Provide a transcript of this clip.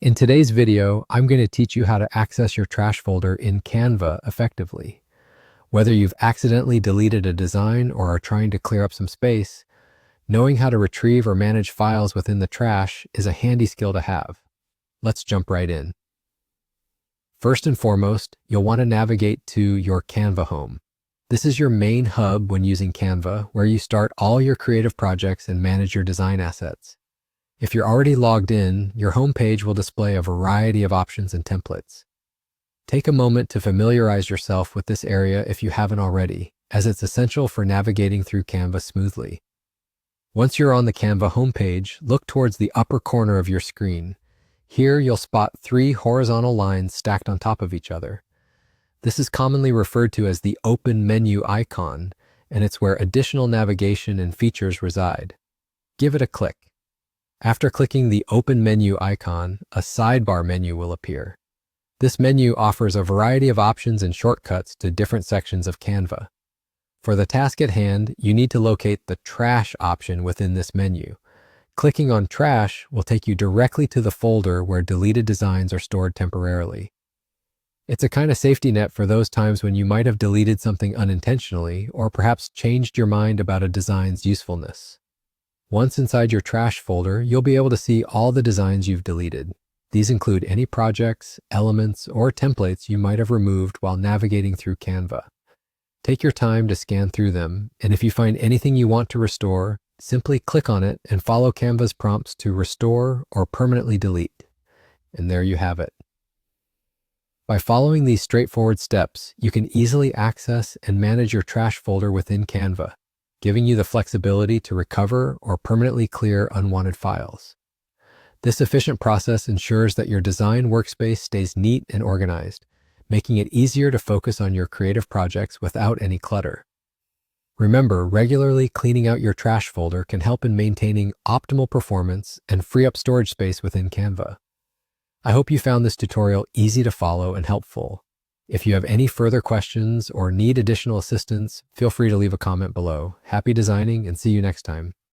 In today's video, I'm going to teach you how to access your trash folder in Canva effectively. Whether you've accidentally deleted a design or are trying to clear up some space, knowing how to retrieve or manage files within the trash is a handy skill to have. Let's jump right in. First and foremost, you'll want to navigate to your Canva home. This is your main hub when using Canva, where you start all your creative projects and manage your design assets. If you're already logged in, your homepage will display a variety of options and templates. Take a moment to familiarize yourself with this area if you haven't already, as it's essential for navigating through Canva smoothly. Once you're on the Canva homepage, look towards the upper corner of your screen. Here you'll spot 3 horizontal lines stacked on top of each other. This is commonly referred to as the open menu icon, and it's where additional navigation and features reside. Give it a click. After clicking the Open Menu icon, a sidebar menu will appear. This menu offers a variety of options and shortcuts to different sections of Canva. For the task at hand, you need to locate the Trash option within this menu. Clicking on Trash will take you directly to the folder where deleted designs are stored temporarily. It's a kind of safety net for those times when you might have deleted something unintentionally or perhaps changed your mind about a design's usefulness. Once inside your trash folder, you'll be able to see all the designs you've deleted. These include any projects, elements, or templates you might have removed while navigating through Canva. Take your time to scan through them, and if you find anything you want to restore, simply click on it and follow Canva's prompts to restore or permanently delete. And there you have it. By following these straightforward steps, you can easily access and manage your trash folder within Canva, giving you the flexibility to recover or permanently clear unwanted files. This efficient process ensures that your design workspace stays neat and organized, making it easier to focus on your creative projects without any clutter. Remember, regularly cleaning out your trash folder can help in maintaining optimal performance and free up storage space within Canva. I hope you found this tutorial easy to follow and helpful. If you have any further questions or need additional assistance, feel free to leave a comment below. Happy designing and see you next time.